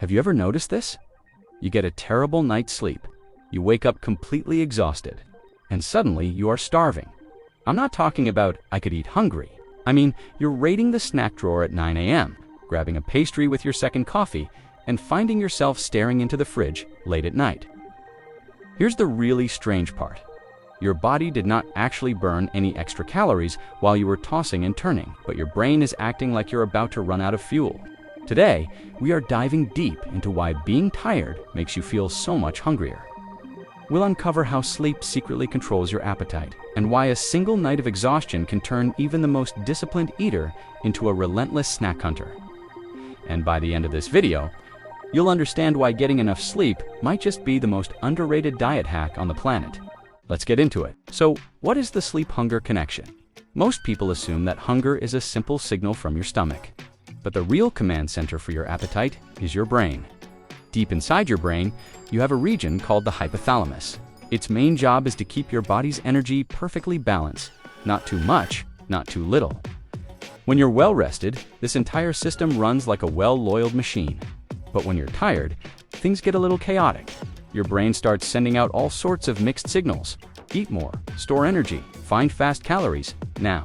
Have you ever noticed this? You get a terrible night's sleep. You wake up completely exhausted. And suddenly you are starving. I'm not talking about I could eat hungry. I mean, you're raiding the snack drawer at 9 a.m., grabbing a pastry with your second coffee, and finding yourself staring into the fridge late at night. Here's the really strange part. Your body did not actually burn any extra calories while you were tossing and turning, but your brain is acting like you're about to run out of fuel. Today, we are diving deep into why being tired makes you feel so much hungrier. We'll uncover how sleep secretly controls your appetite, and why a single night of exhaustion can turn even the most disciplined eater into a relentless snack hunter. And by the end of this video, you'll understand why getting enough sleep might just be the most underrated diet hack on the planet. Let's get into it. So, what is the sleep-hunger connection? Most people assume that hunger is a simple signal from your stomach. But the real command center for your appetite is your brain. Deep inside your brain, you have a region called the hypothalamus. Its main job is to keep your body's energy perfectly balanced, not too much, not too little. When you're well rested, this entire system runs like a well-oiled machine. But when you're tired, things get a little chaotic. Your brain starts sending out all sorts of mixed signals. Eat more, store energy, find fast calories, now.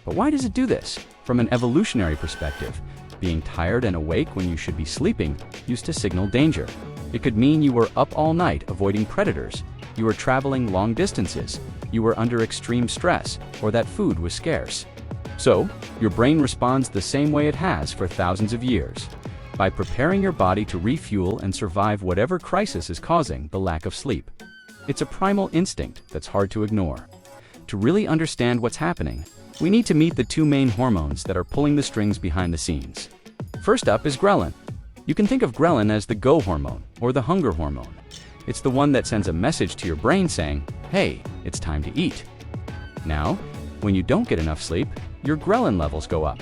But why does it do this? From an evolutionary perspective, being tired and awake when you should be sleeping used to signal danger. It could mean you were up all night avoiding predators, you were traveling long distances, you were under extreme stress, or that food was scarce. So, your brain responds the same way it has for thousands of years, by preparing your body to refuel and survive whatever crisis is causing the lack of sleep. It's a primal instinct that's hard to ignore. To really understand what's happening, we need to meet the two main hormones that are pulling the strings behind the scenes. First up is ghrelin. You can think of ghrelin as the go hormone, or the hunger hormone. It's the one that sends a message to your brain saying, hey, it's time to eat. Now, when you don't get enough sleep, your ghrelin levels go up.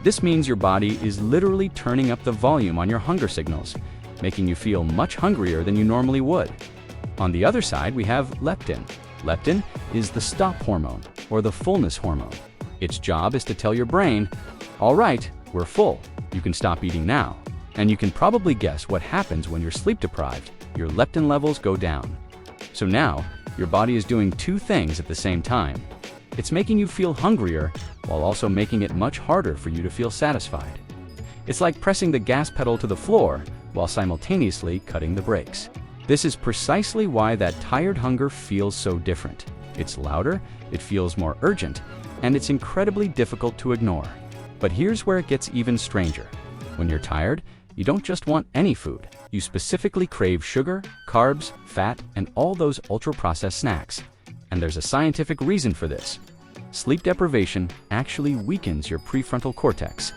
This means your body is literally turning up the volume on your hunger signals, making you feel much hungrier than you normally would. On the other side, we have leptin. Leptin is the stop hormone, or the fullness hormone. Its job is to tell your brain, all right, we're full, you can stop eating now. And you can probably guess what happens when you're sleep deprived. Your leptin levels go down. So now, your body is doing two things at the same time. It's making you feel hungrier, while also making it much harder for you to feel satisfied. It's like pressing the gas pedal to the floor, while simultaneously cutting the brakes. This is precisely why that tired hunger feels so different. It's louder, it feels more urgent, and it's incredibly difficult to ignore. But here's where it gets even stranger. When you're tired, you don't just want any food. You specifically crave sugar, carbs, fat, and all those ultra-processed snacks. And there's a scientific reason for this. Sleep deprivation actually weakens your prefrontal cortex.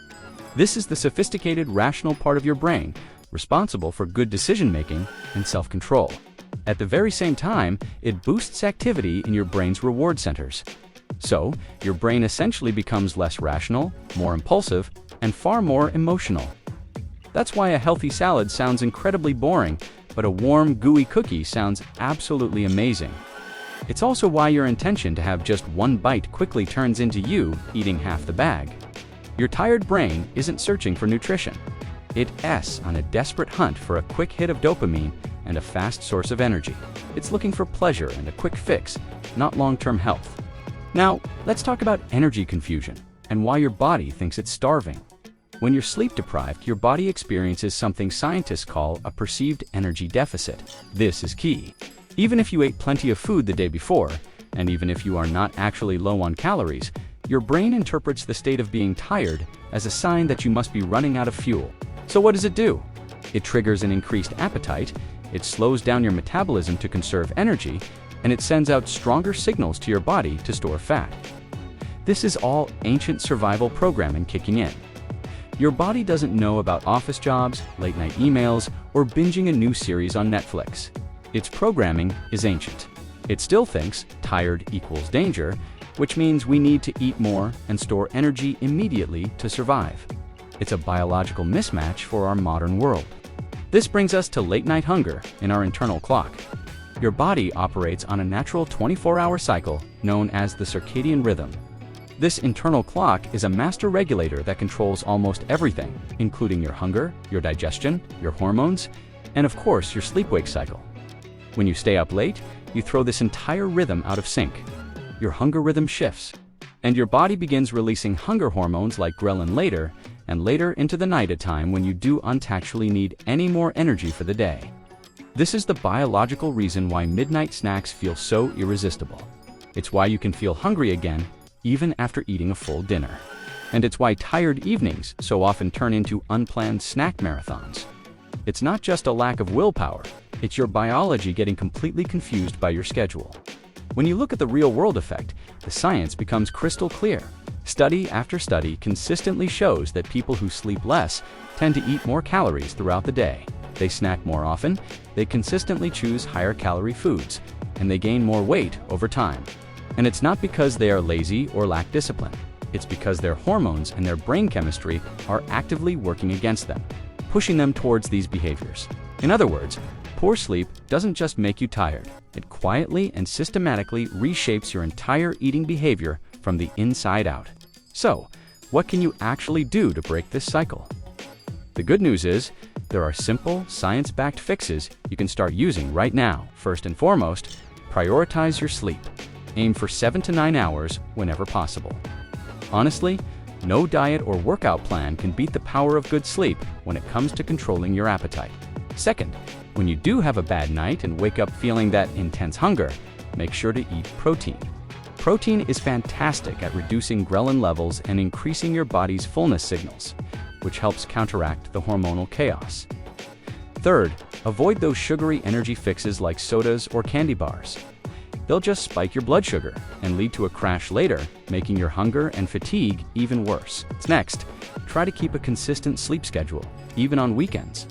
This is the sophisticated, rational part of your brain, responsible for good decision-making and self-control. At the very same time, it boosts activity in your brain's reward centers. So, your brain essentially becomes less rational, more impulsive, and far more emotional. That's why a healthy salad sounds incredibly boring, but a warm, gooey cookie sounds absolutely amazing. It's also why your intention to have just one bite quickly turns into you eating half the bag. Your tired brain isn't searching for nutrition. It's on a desperate hunt for a quick hit of dopamine and a fast source of energy. It's looking for pleasure and a quick fix, not long-term health. Now, let's talk about energy confusion and why your body thinks it's starving. When you're sleep deprived, your body experiences something scientists call a perceived energy deficit. This is key. Even if you ate plenty of food the day before, and even if you are not actually low on calories, your brain interprets the state of being tired as a sign that you must be running out of fuel. So what does it do? It triggers an increased appetite, it slows down your metabolism to conserve energy, and it sends out stronger signals to your body to store fat. This is all ancient survival programming kicking in. Your body doesn't know about office jobs, late-night emails, or binging a new series on Netflix. Its programming is ancient. It still thinks tired equals danger, which means we need to eat more and store energy immediately to survive. It's a biological mismatch for our modern world. This brings us to late-night hunger in our internal clock. Your body operates on a natural 24-hour cycle known as the circadian rhythm. This internal clock is a master regulator that controls almost everything, including your hunger, your digestion, your hormones, and of course your sleep-wake cycle. When you stay up late, you throw this entire rhythm out of sync. Your hunger rhythm shifts, and your body begins releasing hunger hormones like ghrelin later and later into the night, a time when you don't actually need any more energy for the day. This is the biological reason why midnight snacks feel so irresistible. It's why you can feel hungry again even after eating a full dinner. And it's why tired evenings so often turn into unplanned snack marathons. It's not just a lack of willpower, it's your biology getting completely confused by your schedule. When you look at the real-world effect, the science becomes crystal clear. Study after study consistently shows that people who sleep less tend to eat more calories throughout the day. They snack more often, they consistently choose higher calorie foods, and they gain more weight over time. And it's not because they are lazy or lack discipline. It's because their hormones and their brain chemistry are actively working against them, pushing them towards these behaviors. In other words, poor sleep doesn't just make you tired. It quietly and systematically reshapes your entire eating behavior from the inside out. So, what can you actually do to break this cycle? The good news is, there are simple, science-backed fixes you can start using right now. First and foremost, prioritize your sleep. Aim for 7 to 9 hours whenever possible. Honestly, no diet or workout plan can beat the power of good sleep when it comes to controlling your appetite. Second, when you do have a bad night and wake up feeling that intense hunger, make sure to eat protein. Protein is fantastic at reducing ghrelin levels and increasing your body's fullness signals, which helps counteract the hormonal chaos. Third, avoid those sugary energy fixes like sodas or candy bars. They'll just spike your blood sugar and lead to a crash later, making your hunger and fatigue even worse. Next, try to keep a consistent sleep schedule, even on weekends.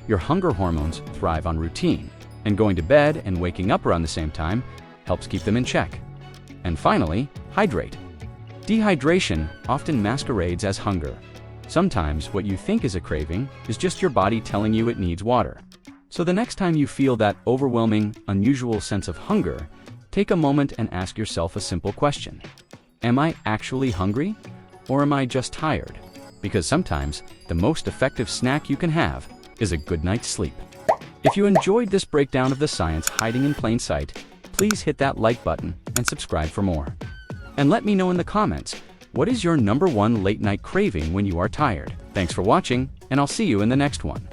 Your hunger hormones thrive on routine, and going to bed and waking up around the same time helps keep them in check. And finally, hydrate. Dehydration often masquerades as hunger. Sometimes what you think is a craving is just your body telling you it needs water. So the next time you feel that overwhelming, unusual sense of hunger, take a moment and ask yourself a simple question. Am I actually hungry, or am I just tired? Because sometimes the most effective snack you can have is a good night's sleep. If you enjoyed this breakdown of the science hiding in plain sight, please hit that like button and subscribe for more. And let me know in the comments, what is your #1 late night craving when you are tired? Thanks for watching, and I'll see you in the next one.